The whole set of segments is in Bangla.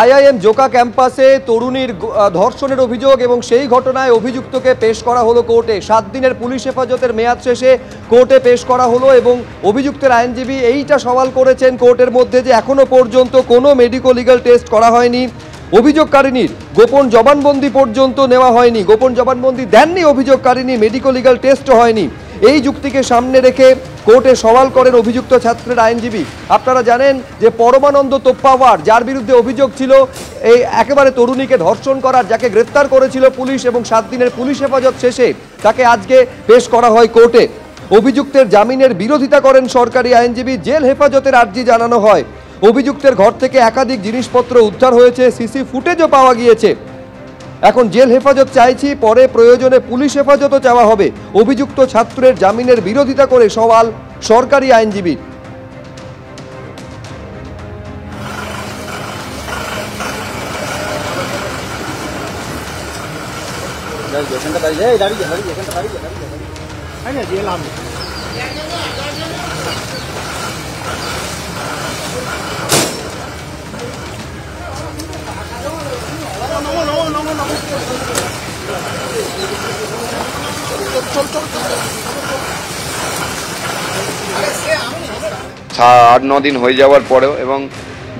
আইআইএম জোকা ক্যাম্পাসে তরুণীর ধর্ষণের অভিযোগ এবং সেই ঘটনায় অভিযুক্তকে পেশ করা হলো কোর্টে। 7 দিনের পুলিশ হেফাজতের মেয়াদ শেষে কোর্টে পেশ করা হলো এবং অভিযুক্তের আইনজীবী এইটা সওয়াল করেছেন কোর্টের মধ্যে যে এখনো পর্যন্ত কোনো মেডিকেল লিগ্যাল টেস্ট করা হয়নি, অভিযোগকারিনীর গোপন জবানবন্দি পর্যন্ত নেওয়া হয়নি, গোপন জবানবন্দি দেননি অভিযোগকারিনী, মেডিকেল লিগ্যাল টেস্টও হয়নি। এই যুক্তিকে সামনে রেখে কোর্টে সওয়াল করেন অভিযুক্ত ছাত্রের আইনজীবী। আপনারা জানেন যে পরমানন্দ তোপ্পাওয়ার, যার বিরুদ্ধে অভিযোগ ছিল এই একেবারে তরুণীকে ধর্ষণ করার, যাকে গ্রেফতার করেছিল পুলিশ এবং 7 দিনের পুলিশ হেফাজত শেষে তাকে আজকে পেশ করা হয় কোর্টে। অভিযুক্তের জামিনের বিরোধিতা করেন সরকারি আইনজীবী, জেল হেফাজতের আর্জি জানানো হয়। অভিযুক্তের ঘর থেকে একাধিক জিনিসপত্র উদ্ধার হয়েছে, সিসি ফুটেজও পাওয়া গিয়েছে। এখন জেল হেফাজত চাইছি, পরে প্রয়োজনে পুলিশ হেফাজতও চাওয়া হবে। অভিযুক্ত ছাত্রের জামিনের বিরোধিতা করে সওয়াল সরকারি আইনজীবীর। আট 9 দিন হয়ে যাওয়ার পরেও, এবং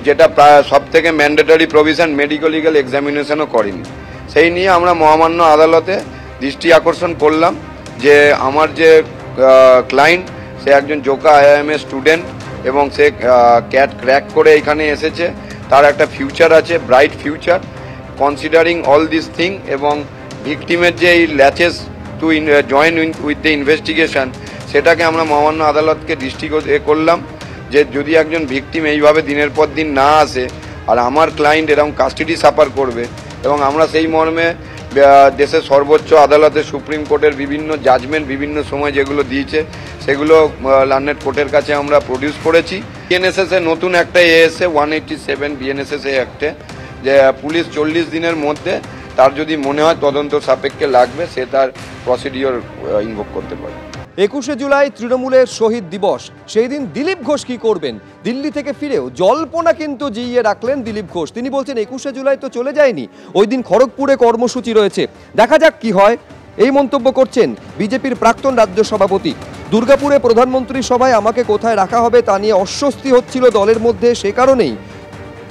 যেটা প্রায় সব থেকে ম্যান্ডেটরি প্রভিশন মেডিকেল লিগ্যাল এক্সামিনেশনও করেনি, সেই নিয়ে আমরা মহামান্য আদালতে দৃষ্টি আকর্ষণ করলাম যে আমার যে ক্লায়েন্ট সে একজন জোকা আইআইএমের স্টুডেন্ট এবং সে ক্যাট ক্র্যাক করে এখানে এসেছে, তার একটা ফিউচার আছে, bright future. Considering all this thing এবং ভিকটিমের যে এই ল্যাচেস to join with the investigation, সেটাকে আমরা মহামান্য আদালতকে দৃষ্টি করলাম যে যদি একজন ভিকটিম এইভাবে দিনের পর দিন না আসে আর আমার ক্লায়েন্ট এরকম কাস্টাডি সাফার করবে, এবং আমরা সেই মর্মে দেশের সর্বোচ্চ আদালতে সুপ্রিম কোর্টের বিভিন্ন জাজমেন্ট বিভিন্ন সময় যেগুলো দিয়েছে সেগুলো লার্নেড কোর্টের কাছে আমরা প্রডিউস করেছি। বিএনএসএসে নতুন একটা এসে 187 বিএনএসএস অ্যাক্টে যে পুলিশ 40 দিনের মধ্যে তার যদি মনে হয় তদন্ত সাপেক্ষে লাগবে, সে তার প্রসিডিওর ইনভোক করতে পারে। 21শে জুলাই তৃণমূলের শহীদ দিবস, সেই দিন দিলীপ ঘোষ কি করবেন? দিল্লি থেকে ফিরেও জল্পনা কিন্তু জিইয়ে রাখলেন দিলীপ ঘোষ। তিনি বলছেন 21শে জুলাই তো চলে যায়নি, ওই দিন খড়গপুরে কর্মসূচি রয়েছে, দেখা যাক কি হয়। এই মন্তব্য করছেন বিজেপির প্রাক্তন রাজ্য সভাপতি। দুর্গাপুরে প্রধানমন্ত্রী সভায় আমাকে কোথায় রাখা হবে তা নিয়ে অস্বস্তি হচ্ছিল দলের মধ্যে, সে কারণেই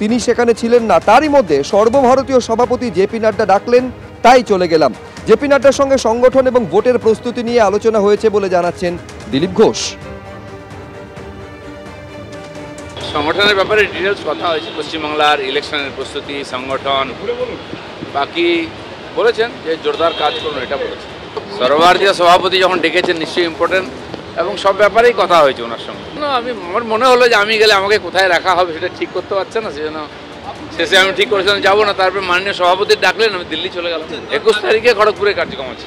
তিনি সেখানে ছিলেন না। তারই মধ্যে সর্বভারতীয় সভাপতি জেপি নাড্ডা ডাকলেন, তাই চলে গেলাম। জেপি নাড্ডার সঙ্গে সংগঠন এবং ভোটের প্রস্তুতি নিয়ে আলোচনা হয়েছে বলে জানাচ্ছেন দিলীপ ঘোষ। সংগঠনের ব্যাপারে ডিটেলস কথা হয়েছে, পশ্চিমবাংলার ইলেকশনের প্রস্তুতি, সংগঠন, বাকি বলেছেন যে জোরদার কাজ করুন, এটা বলেছেন। সর্বভারতীয় সভাপতি যখন ডেকেছেন নিশ্চয়ই ইম্পর্টেন্ট, এবং সব ব্যাপারেই কথা হয়েছে ওনার সঙ্গে। আমার মনে হলো যে আমি গেলে আমাকে কোথায় রাখা হবে সেটা ঠিক করতে পারছে না, সেজন্য শেষে আমি ঠিক করেছিলাম যাবো না। তারপরে মাননীয় সভাপতি ডাকলেন, আমি দিল্লি চলে গেলাম। 21 তারিখে খড়গপুরে কার্যক্রম আছে।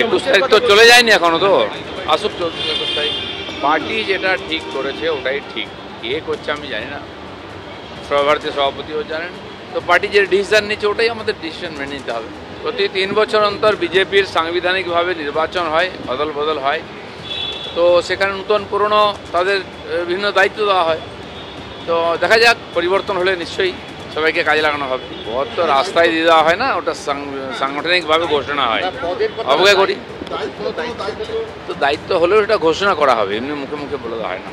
21 তারিখ তো চলে যায়নি এখনো, তো আসুক 21 তারিখ। পার্টি যেটা ঠিক করেছে ওটাই ঠিক, কে করছে আমি জানি না, সর্বভারতীয় সভাপতিও জানেন। তো পার্টি যে ডিসিশন নিচ্ছে ওটাই আমাদের ডিসিশন মেনে নিতে হবে। প্রতি 3 বছর অন্তর বিজেপির সাংবিধানিকভাবে নির্বাচন হয়, অদল বদল হয়, তো সেখানে নতুন পুরনো তাদের বিভিন্ন দায়িত্ব দেওয়া হয়। তো দেখা যাক, পরিবর্তন হলে নিশ্চয়ই সবাইকে কাজে লাগানো হবে। ভোট তো রাস্তায় দিয়ে দেওয়া হয় না, ওটা সাংগঠনিকভাবে ঘোষণা হয়। অবজ্ঞা করি তো দায়িত্ব হলেও এটা ঘোষণা করা হবে, এমনি মুখে মুখে বলে দেওয়া হয় না।